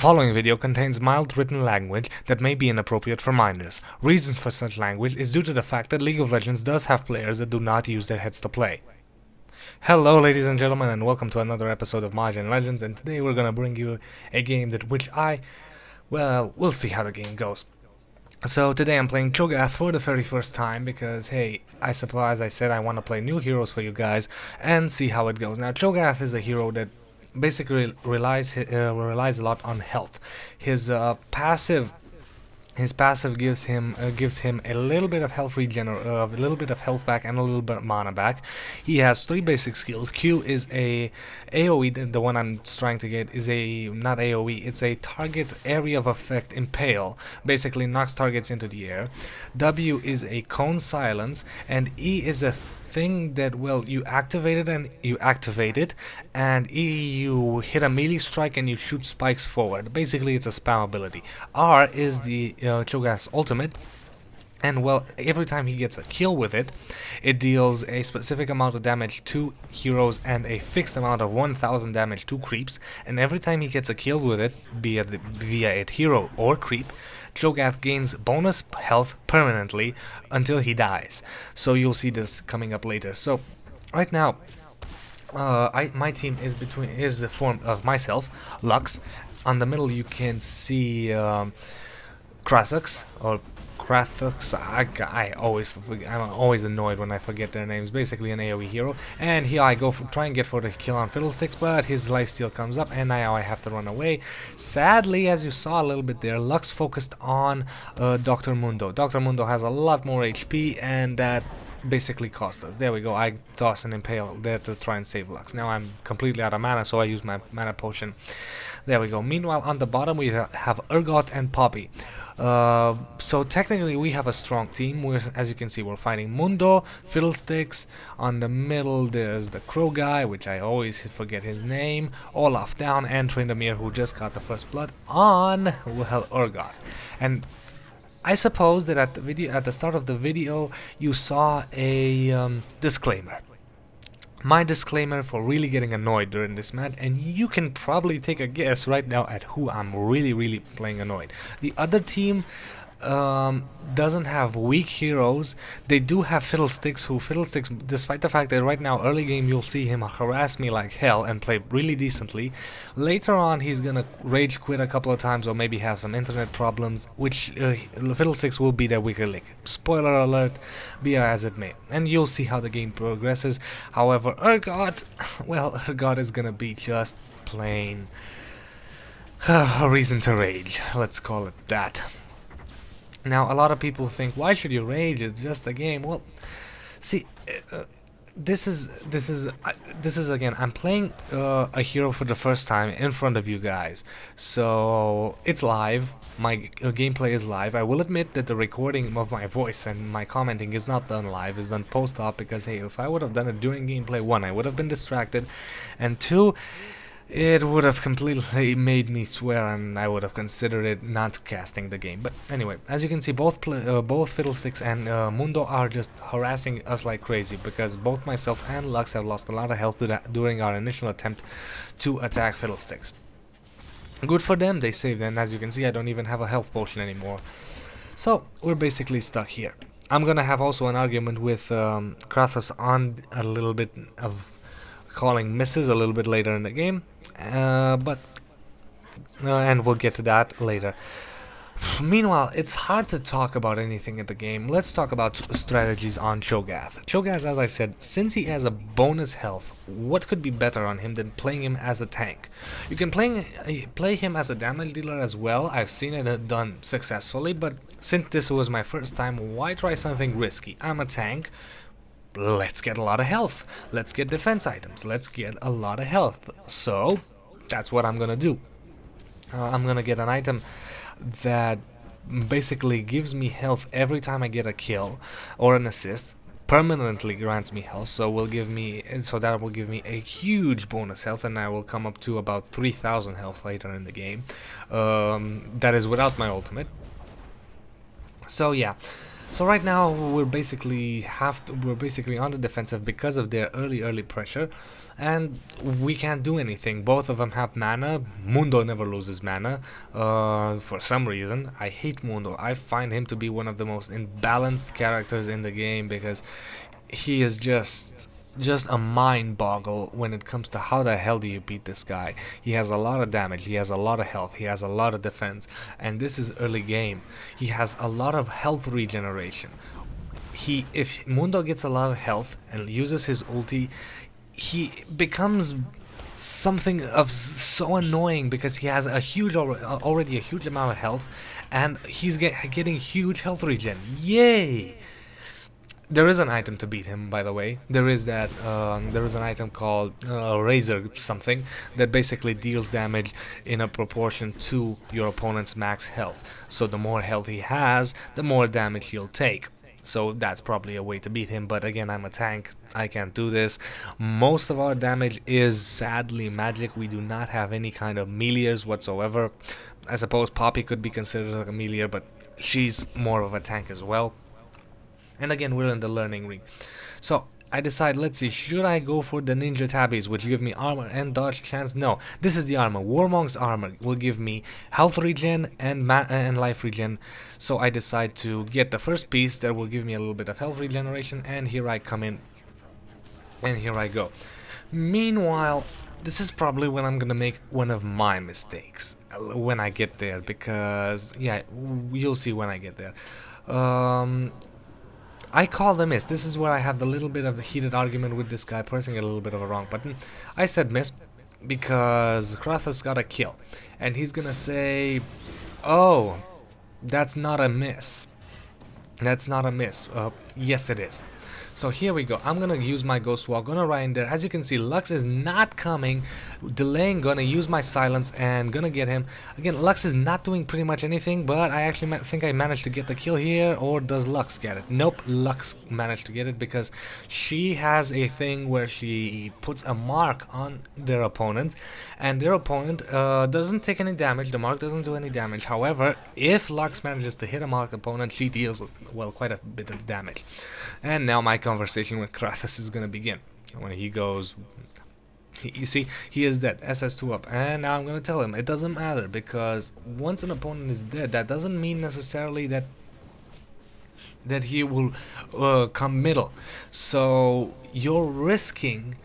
Following video contains mild written language that may be inappropriate for minors. Reasons for such language is due to the fact that League of Legends does have players that do not use their heads to play. Hello ladies and gentlemen, and welcome to another episode of MajinLegends, and today we're gonna bring you a game we'll see how the game goes. So today I'm playing Cho'Gath for the 31st time because, hey, I suppose I said I want to play new heroes for you guys and see how it goes. Now Cho'Gath is a hero that basically relies a lot on health. His passive gives him a little bit of health a little bit of health back and a little bit of mana back. He has three basic skills. Q is a AoE. The one I'm trying to get is a not AoE. It's a target area of effect impale. Basically knocks targets into the air. W is a cone silence, and E is a thing that, well, you activate it and you hit a melee strike and you shoot spikes forward. Basically it's a spam ability. R is the Cho'Gath's ultimate, and well, every time he gets a kill with it, it deals a specific amount of damage to heroes and a fixed amount of 1000 damage to creeps, and every time he gets a kill with it, be it via a hero or creep, Cho'Gath gains bonus health permanently until he dies. So you'll see this coming up later. So right now, my team is the form of myself, Lux. On the middle you can see Krasux or Krathux. I'm always annoyed when I forget their names. Basically an AoE hero, and here I go try and get for the kill on Fiddlesticks, but his lifesteal comes up and now I have to run away. Sadly, as you saw a little bit there, Lux focused on Dr. Mundo. Dr. Mundo has a lot more HP, and that basically cost us. There we go. I toss an impale there to try and save Lux. Now I'm completely out of mana, so I use my mana potion. There we go. Meanwhile, on the bottom we have Urgot and Poppy. So technically we have a strong team. As you can see, we're fighting Mundo, Fiddlesticks. On the middle there's the Crow guy, which I always forget his name, Olaf down, and Tryndamere, who just got the first blood on, well, Urgot. And I suppose that at the start of the video you saw a disclaimer. My disclaimer for really getting annoyed during this match, and you can probably take a guess right now at who I'm really playing annoyed. The other team doesn't have weak heroes. They do have Fiddlesticks, despite the fact that right now early game you'll see him harass me like hell and play really decently. Later on he's gonna rage quit a couple of times or maybe have some internet problems, which Fiddlesticks will be their weaker link. Spoiler alert, be as it may, and you'll see how the game progresses. However, Urgot, well, Urgot is gonna be just plain a reason to rage, let's call it that. Now, a lot of people think, why should you rage? It's just a game. Well, see, this is again, I'm playing a hero for the first time in front of you guys, so it's live. My gameplay is live. I will admit that the recording of my voice and my commenting is not done live, it's done post-op, because hey, if I would have done it during gameplay, one, I would have been distracted, and two, it would have completely made me swear, and I would have considered it not casting the game. But anyway, as you can see, both Fiddlesticks and Mundo are just harassing us like crazy, because both myself and Lux have lost a lot of health during our initial attempt to attack Fiddlesticks. Good for them, they saved, and as you can see, I don't even have a health potion anymore. So we're basically stuck here. I'm gonna have also an argument with Krathus on a little bit of calling misses a little bit later in the game, and we'll get to that later. Meanwhile, it's hard to talk about anything in the game. Let's talk about strategies on Cho'Gath. Cho'Gath, as I said, since he has a bonus health, what could be better on him than playing him as a tank? You can play him as a damage dealer as well. I've seen it done successfully, but since this was my first time, why try something risky? I'm a tank. Let's get a lot of health. Let's get defense items. Let's get a lot of health. So that's what I'm gonna do. I'm gonna get an item that basically gives me health every time I get a kill or an assist. Permanently grants me health, so that will give me a huge bonus health, and I will come up to about 3000 health later in the game. That is without my ultimate. So yeah. So right now we're basically on the defensive because of their early pressure, and we can't do anything. Both of them have mana. Mundo never loses mana. For some reason, I hate Mundo. I find him to be one of the most imbalanced characters in the game because he is just a mind boggle when it comes to how the hell do you beat this guy. He has a lot of damage, he has a lot of health, he has a lot of defense, and this is early game. He has a lot of health regeneration. If Mundo gets a lot of health and uses his ulti, he becomes something of so annoying because he has already a huge amount of health, and he's getting huge health regen. Yay! There is an item to beat him, by the way. There is an item called Razor something that basically deals damage in a proportion to your opponent's max health. So the more health he has, the more damage he'll take. So that's probably a way to beat him, but again, I'm a tank. I can't do this. Most of our damage is sadly magic. We do not have any kind of meteors whatsoever. I suppose Poppy could be considered a meteor, but she's more of a tank as well. And again, we're in the learning ring. So I decide, let's see, should I go for the ninja tabbies, which give me armor and dodge chance? No, this is the armor. Warmonk's armor will give me health regen and life regen. So I decide to get the first piece that will give me a little bit of health regeneration, and here I come in, and here I go. Meanwhile, this is probably when I'm gonna make one of my mistakes when I get there, because yeah, you'll see when I get there. I call the miss. This is where I have the little bit of a heated argument with this guy, pressing a little bit of a wrong button. I said miss because Krathus got a kill, and he's gonna say, "Oh, that's not a miss. That's not a miss." Yes, it is. So here we go. I'm gonna use my Ghost Walk, gonna ride in there. As you can see, Lux is not coming, delaying, gonna use my silence and gonna get him. Again, Lux is not doing pretty much anything, but I actually think I managed to get the kill here, or does Lux get it? Nope, Lux managed to get it because she has a thing where she puts a mark on their opponent, and their opponent doesn't take any damage, the mark doesn't do any damage. However, if Lux manages to hit a marked opponent, she deals, well, quite a bit of damage. And now my conversation with Krathus is gonna begin. When he goes, you see, he is dead, SS2 up, and now I'm gonna tell him it doesn't matter, because once an opponent is dead, that doesn't mean necessarily that he will come middle. So you're risking,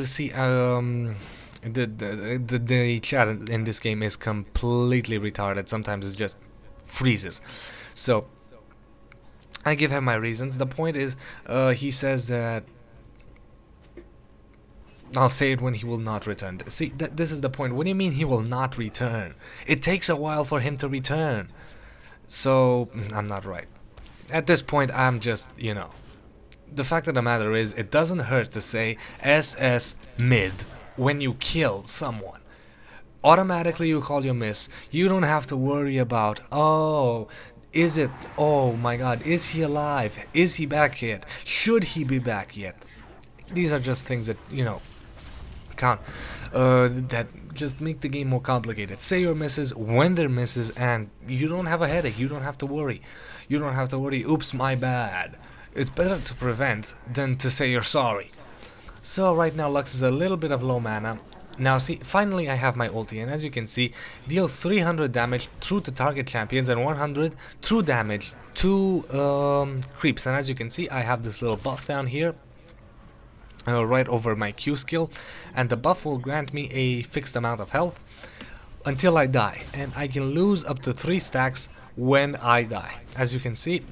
see, the chat in this game is completely retarded. Sometimes it just freezes. So I give him my reasons. The point is, he says that I'll say it when he will not return. See, this is the point. What do you mean he will not return? It takes a while for him to return. So, I'm not right. At this point, I'm just, you know. The fact of the matter is, it doesn't hurt to say SS mid when you kill someone. Automatically you call your miss. You don't have to worry about, oh, is it, oh my god, is he alive? Is he back yet? Should he be back yet? These are just things that, you know, count, that just make the game more complicated. Say your misses when they're misses, and you don't have a headache. You don't have to worry. You don't have to worry, oops, my bad. It's better to prevent than to say you're sorry. So right now Lux is a little bit of low mana. Now see, finally I have my ulti, and as you can see, deal 300 damage through to target champions and 100 true damage to creeps. And as you can see, I have this little buff down here, right over my Q skill, and the buff will grant me a fixed amount of health until I die, and I can lose up to 3 stacks when I die. As you can see,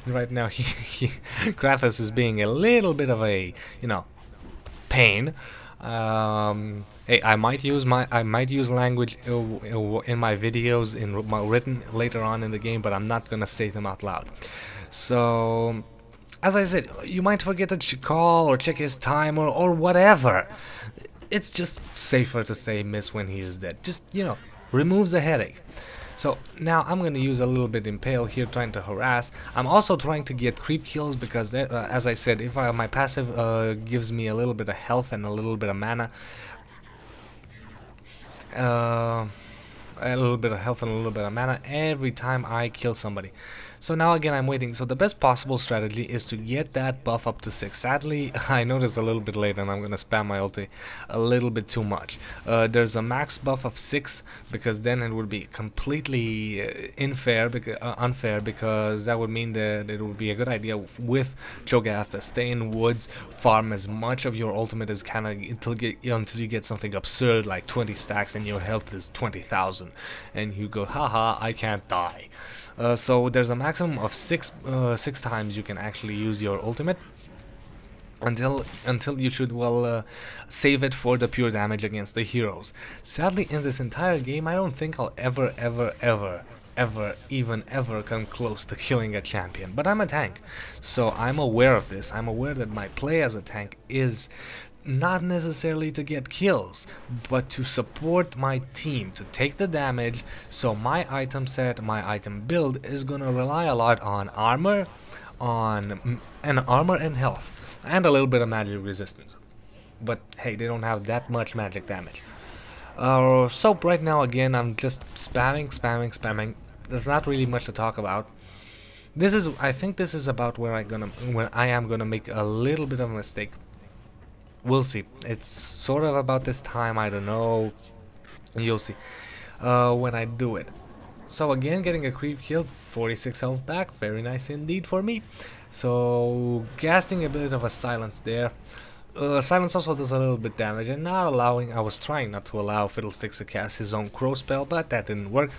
right now Krathus is being a little bit of a, you know, pain. Hey, I might use language in my videos, in my written later on in the game, but I'm not gonna say them out loud. So, as I said, you might forget to call or check his timer or whatever. It's just safer to say miss when he is dead. Just, you know, removes the headache. So now I'm gonna use a little bit impale here, trying to harass. I'm also trying to get creep kills because, as I said, if my passive gives me a little bit of health and a little bit of mana, a little bit of health and a little bit of mana every time I kill somebody. So now again I'm waiting. So the best possible strategy is to get that buff up to 6. Sadly, I noticed a little bit late and I'm gonna spam my ulti a little bit too much. There's a max buff of 6 because then it would be completely unfair because that would mean that it would be a good idea with Cho'Gath to stay in woods, farm as much of your ultimate as can until you get something absurd like 20 stacks and your health is 20,000 and you go, haha, I can't die. So there's a maximum of six times you can actually use your ultimate until you should save it for the pure damage against the heroes. Sadly, in this entire game, I don't think I'll ever even ever come close to killing a champion. But I'm a tank, so I'm aware of this. I'm aware that my play as a tank is not necessarily to get kills, but to support my team, to take the damage. So my item set, my item build is gonna rely a lot on armor, armor and health, and a little bit of magic resistance. But hey, they don't have that much magic damage. So right now again, I'm just spamming. There's not really much to talk about. I think this is about where I am gonna make a little bit of a mistake. We'll see. It's sort of about this time, I don't know. You'll see when I do it. So again, getting a creep kill, 46 health back, very nice indeed for me. So casting a bit of a silence there. Silence also does a little bit damage, and I was trying not to allow Fiddlesticks to cast his own crow spell, but that didn't work.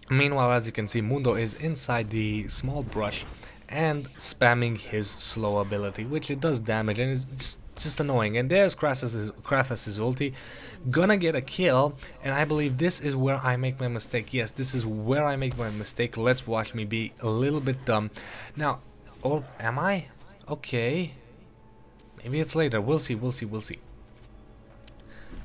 Meanwhile, as you can see, Mundo is inside the small brush and spamming his slow ability, which it does damage and is just annoying. And there's Krathus's ulti, gonna get a kill, and I believe this is where I make my mistake. Yes, this is where I make my mistake. Let's watch me be a little bit dumb. Now, oh, am I? Okay. Maybe it's later. We'll see.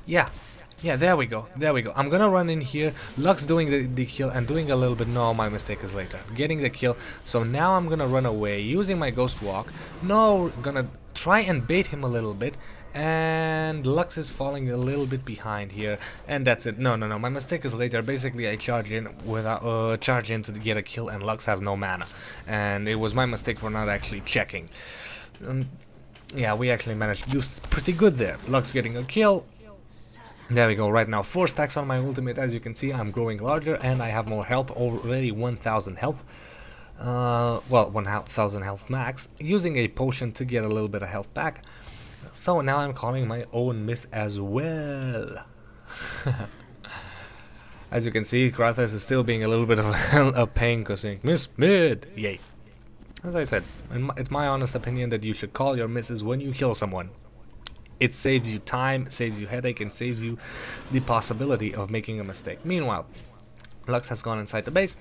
Yeah, there we go. I'm gonna run in here. Lux doing the kill and doing a little bit. No, my mistake is later. Getting the kill. So now I'm gonna run away using my ghost walk. No, gonna try and bait him a little bit. And Lux is falling a little bit behind here. And that's it. No. My mistake is later. Basically, I charge in to get a kill, and Lux has no mana. And it was my mistake for not actually checking. Yeah, we actually managed to do pretty good there. Lux getting a kill. There we go. Right now 4 stacks on my ultimate. As you can see, I'm growing larger and I have more health, already 1000 health. Well, 1000 health max, using a potion to get a little bit of health back. So now I'm calling my own miss as well. As you can see, Krathus is still being a little bit of a pain because saying miss mid. Yay. As I said, it's my honest opinion that you should call your misses when you kill someone. It saves you time, saves you headache, and saves you the possibility of making a mistake. Meanwhile, Lux has gone inside the base,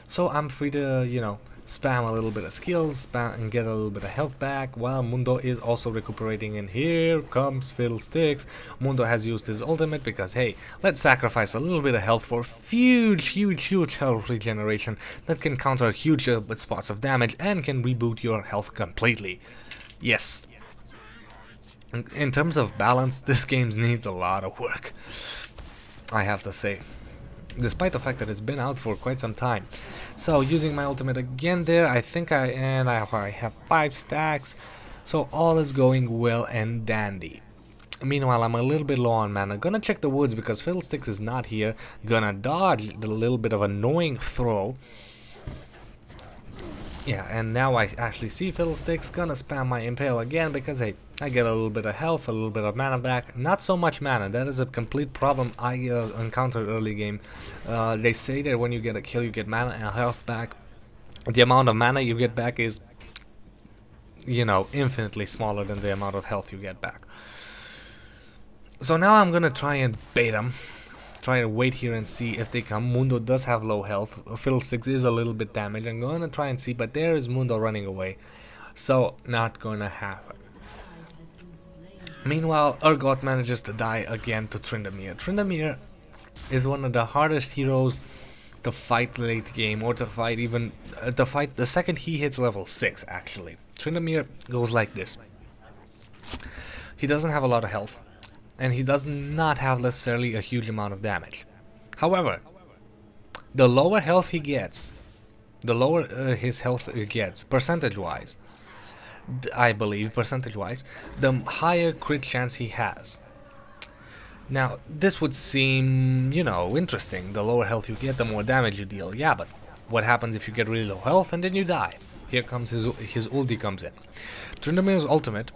so I'm free to, spam a little bit of skills, spam and get a little bit of health back, while Mundo is also recuperating. And here comes Fiddlesticks. Mundo has used his ultimate because, hey, let's sacrifice a little bit of health for huge health regeneration that can counter huge spots of damage and can reboot your health completely. Yes. In terms of balance, this game needs a lot of work, I have to say, despite the fact that it's been out for quite some time. So using my ultimate again there, I have 5 stacks, so all is going well and dandy. Meanwhile, I'm a little bit low on mana. Gonna check the woods because Fiddlesticks is not here. Gonna dodge the little bit of annoying throw. Yeah, and now I actually see Fiddlesticks. Gonna spam my Impale again because, hey, I get a little bit of health, a little bit of mana back. Not so much mana. That is a complete problem I encountered early game. They say that when you get a kill, you get mana and health back. The amount of mana you get back is, infinitely smaller than the amount of health you get back. So now I'm gonna try and bait them. Try to wait here and see if they come. Mundo does have low health. Fiddlesticks is a little bit damaged. I'm gonna try and see, but there is Mundo running away. So, not gonna happen. Meanwhile, Cho'Gath manages to die again to Tryndamere. Tryndamere is one of the hardest heroes to fight late game, or to fight even the second he hits level 6 actually. Tryndamere goes like this. He doesn't have a lot of health, and he does not have necessarily a huge amount of damage. However, the lower health he gets, the lower his health gets, percentage-wise, I believe, percentage-wise, the higher crit chance he has. Now, this would seem, you know, interesting. The lower health you get, the more damage you deal. Yeah, but what happens if you get really low health and then you die? Here comes his ulti comes in. Tryndamere's ultimate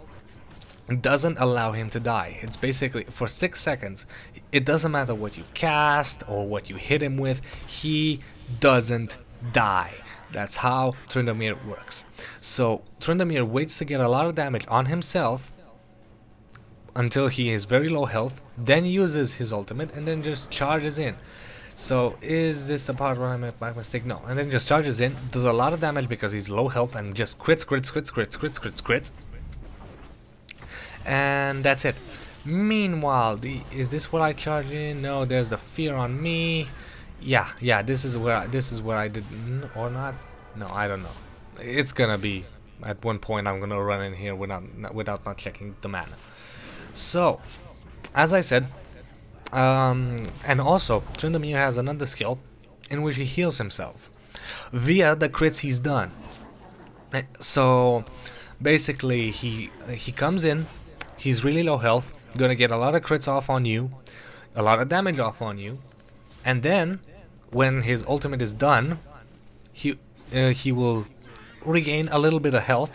doesn't allow him to die. It's basically, for 6 seconds, it doesn't matter what you cast or what you hit him with, he doesn't die. That's how Tryndamere works. So, Tryndamere waits to get a lot of damage on himself until he is very low health, then uses his ultimate, and then just charges in. So, is this the part where I made my mistake? No. And then just charges in, does a lot of damage because he's low health, and just crits. And that's it. Meanwhile, is this what I charge in? No, there's a fear on me. Yeah, this is where I did, or not? No, I don't know. It's gonna be, at one point I'm gonna run in here without not checking the mana. So, as I said, and also, Tryndamere has another skill in which he heals himself via the crits he's done. So, basically, he comes in, he's really low health, gonna get a lot of crits off on you, a lot of damage off on you, and then, when his ultimate is done, he will regain a little bit of health.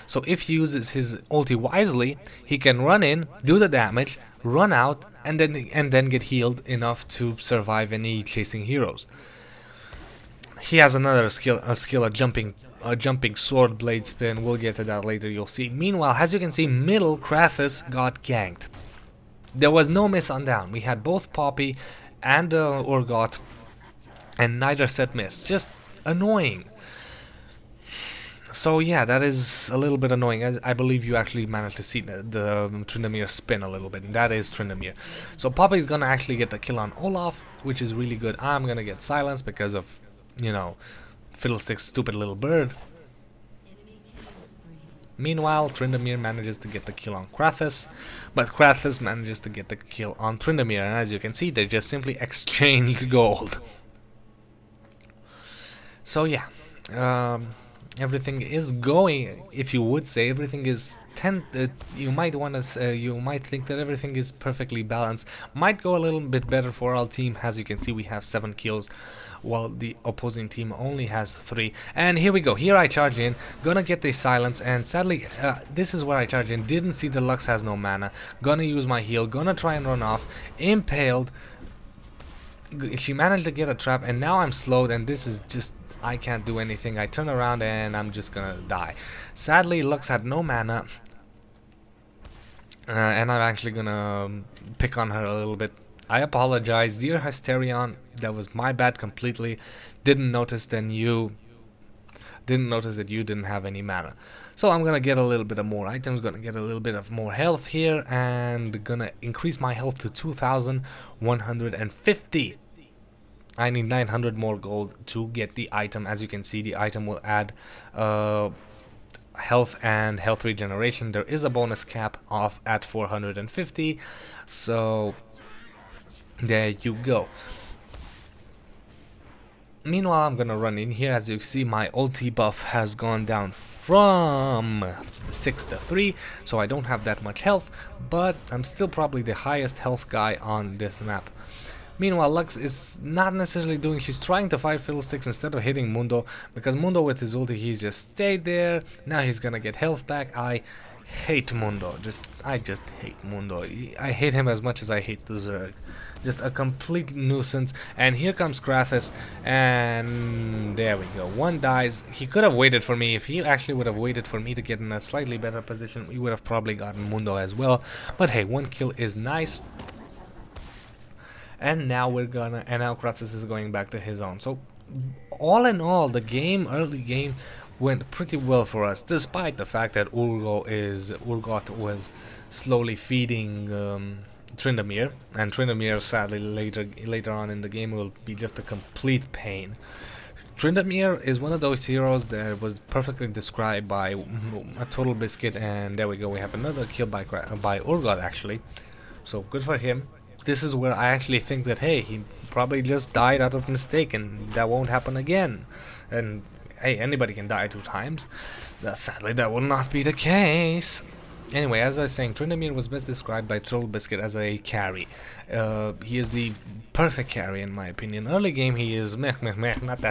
So if he uses his ulti wisely, he can run in, do the damage, run out, and then get healed enough to survive any chasing heroes. He has another skill, a jumping sword blade spin. We'll get to that later, you'll see. Meanwhile, as you can see, middle Krathus got ganked. There was no miss on down. We had both Poppy and Cho'Gath, and neither set miss. Just annoying. So yeah, that is a little bit annoying. I believe you actually managed to see the Tryndamere spin a little bit, and that is Tryndamere. So Poppy is gonna actually get the kill on Olaf, which is really good. I'm gonna get silenced because of, you know, Fiddlestick's stupid little bird. Meanwhile, Tryndamere manages to get the kill on Krathus, but Krathus manages to get the kill on Tryndamere, and as you can see, they just simply exchanged gold. So yeah, everything is going, if you would say, everything is you might think that everything is perfectly balanced. Might go a little bit better for our team. As you can see, we have 7 kills while the opposing team only has 3. And here we go, here I charge in, gonna get the silence, and sadly this is where I charge in. Didn't see the Lux has no mana, gonna use my heal, gonna try and run off, impaled. She managed to get a trap, and now I'm slowed, and this is just, I can't do anything. I turn around and I'm just gonna die. Sadly, Lux had no mana, and I'm actually gonna pick on her a little bit. I apologize, dear Hysterion, that was my bad completely. Didn't notice that you didn't have any mana. So I'm gonna get a little bit of more items, gonna get a little bit of more health here, and gonna increase my health to 2,150. I need 900 more gold to get the item. As you can see, the item will add health and health regeneration. There is a bonus cap off at 450, so there you go. Meanwhile, I'm gonna run in here. As you see, my ulti buff has gone down from 6 to 3, so I don't have that much health, but I'm still probably the highest health guy on this map. Meanwhile, Lux is not necessarily doing, she's trying to fight Fiddlesticks instead of hitting Mundo, because Mundo with his ulti, he just stayed there. Now he's gonna get health back. I hate Mundo, I just hate Mundo. I hate him as much as I hate the Zerg. Just a complete nuisance. And here comes Krathus, and there we go. One dies. He could have waited for me. If he actually would have waited for me to get in a slightly better position, we would have probably gotten Mundo as well. But hey, 1 kill is nice. And now now Krathus is going back to his own. So all in all, the early game went pretty well for us, despite the fact that Cho'Gath was slowly feeding Tryndamere, and Tryndamere sadly later on in the game will be just a complete pain. Tryndamere is one of those heroes that was perfectly described by a Total Biscuit, and there we go, we have another kill by Cho'Gath actually, so good for him. This is where I actually think that, hey, probably just died out of mistake, and that won't happen again. And hey, anybody can die 2 times. Sadly, that will not be the case. Anyway, as I was saying, Tryndamere was best described by Troll Biscuit as a carry. He is the perfect carry in my opinion. Early game he is meh meh meh, not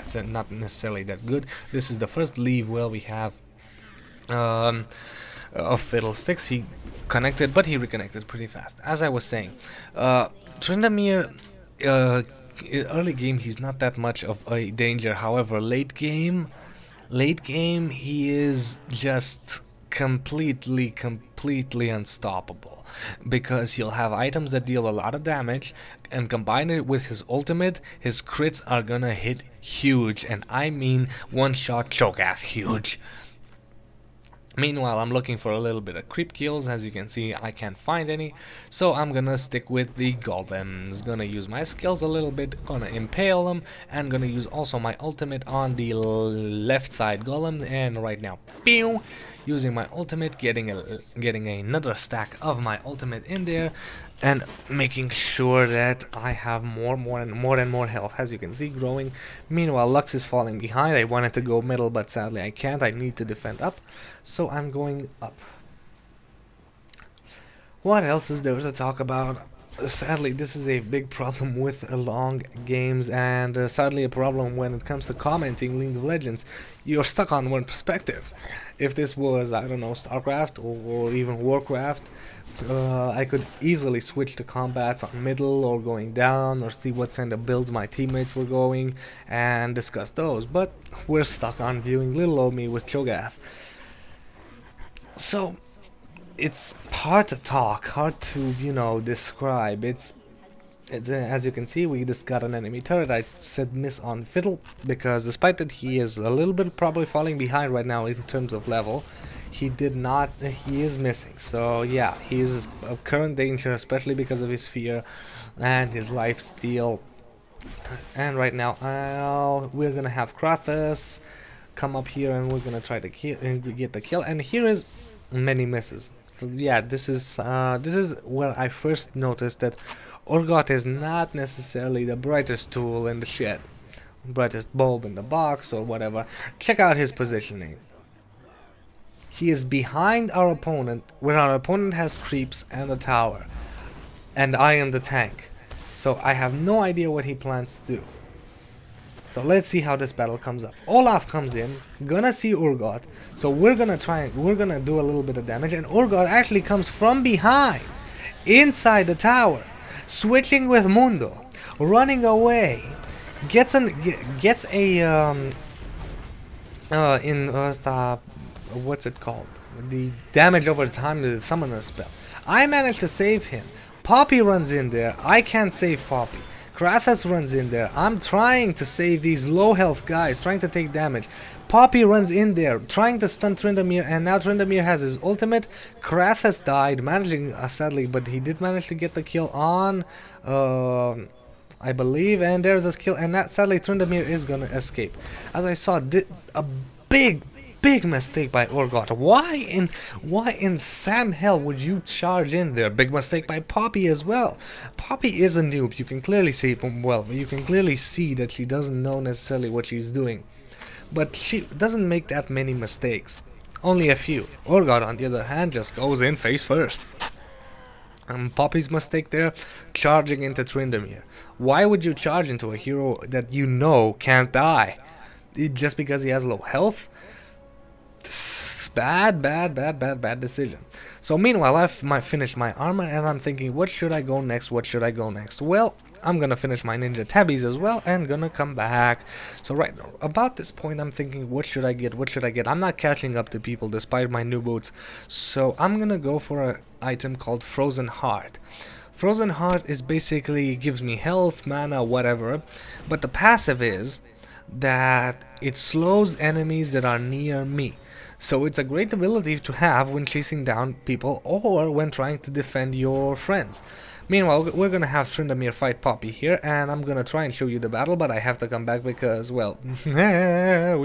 necessarily that good. This is the first leave where we have of Fiddlesticks. He connected, but he reconnected pretty fast. As I was saying, Tryndamere, early game he's not that much of a danger. However, late game he is just completely unstoppable, because he'll have items that deal a lot of damage, and combine it with his ultimate, his crits are gonna hit huge, and I mean one shot Cho'Gath huge. Meanwhile, I'm looking for a little bit of creep kills. As you can see, I can't find any, so I'm gonna stick with the golems. Gonna use my skills a little bit, gonna impale them, and gonna use also my ultimate on the left side golem. And right now, pew, using my ultimate, getting another stack of my ultimate in there, and making sure that I have more and more health. As you can see, growing. Meanwhile, Lux is falling behind. I wanted to go middle, but sadly I can't. I need to defend up, so I'm going up. What else is there to talk about? Sadly, this is a big problem with long games, and sadly a problem when it comes to commenting League of Legends. You're stuck on one perspective. If this was, I don't know, StarCraft or even Warcraft, I could easily switch to combats on middle or going down, or see what kind of builds my teammates were going and discuss those. But we're stuck on viewing little old me with Cho'Gath. So it's hard to talk, hard to, you know, describe. It's as you can see, we just got an enemy turret. I said miss on Fiddle, because despite that he is a little bit probably falling behind right now in terms of level, he is missing. So yeah, he is a current danger, especially because of his fear and his life steal. And right now, we're gonna have Krathus come up here, and we're gonna try to get the kill. And here is many misses. So yeah, this is where I first noticed that Cho'Gath is not necessarily the brightest tool in the shed, brightest bulb in the box or whatever. Check out his positioning. He is behind our opponent when our opponent has creeps and a tower, and I am the tank. So I have no idea what he plans to do. So let's see how this battle comes up. Olaf comes in, gonna see Cho'Gath, so we're gonna do a little bit of damage, and Cho'Gath actually comes from behind, inside the tower, switching with Mundo, running away, gets a what's it called? The damage over time to the summoner spell. I managed to save him. Poppy runs in there. I can't save Poppy. Krathus runs in there. I'm trying to save these low health guys, trying to take damage. Poppy runs in there, trying to stun Tryndamere, and now Tryndamere has his ultimate. Krathus died, managing, sadly, but he did manage to get the kill on, I believe, and there's a kill, and that, sadly, Tryndamere is gonna escape. As I saw, a big mistake by Cho'Gath. Why in Sam hell would you charge in there? Big mistake by Poppy as well. Poppy is a noob. You can clearly see, well, you can clearly see that she doesn't know necessarily what she's doing. But she doesn't make that many mistakes. Only a few. Cho'Gath, on the other hand, just goes in face first. Poppy's mistake there, charging into Tryndamere. Why would you charge into a hero that you know can't die? Just because he has low health? Bad decision. So meanwhile, I've finished my armor, and I'm thinking, what should I go next? Well, I'm gonna finish my ninja tabbies as well, and gonna come back. So right about this point, I'm thinking, what should I get? I'm not catching up to people despite my new boots, so I'm gonna go for an item called Frozen Heart. Frozen Heart is basically gives me health, mana, whatever, but the passive is that it slows enemies that are near me. So it's a great ability to have when chasing down people or when trying to defend your friends. Meanwhile, we're gonna have Tryndamere fight Poppy here, and I'm gonna try and show you the battle, but I have to come back because, well, there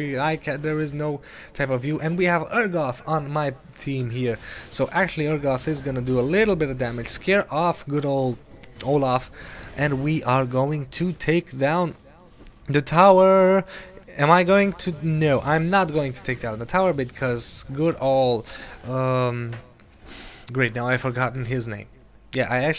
is no type of view, and we have Cho'Gath on my team here. So actually, Cho'Gath is gonna do a little bit of damage, scare off good old Olaf, and we are going to take down the tower. Am I going to? No, I'm not going to take down the tower because good old great, now I've forgotten his name. Yeah, I actually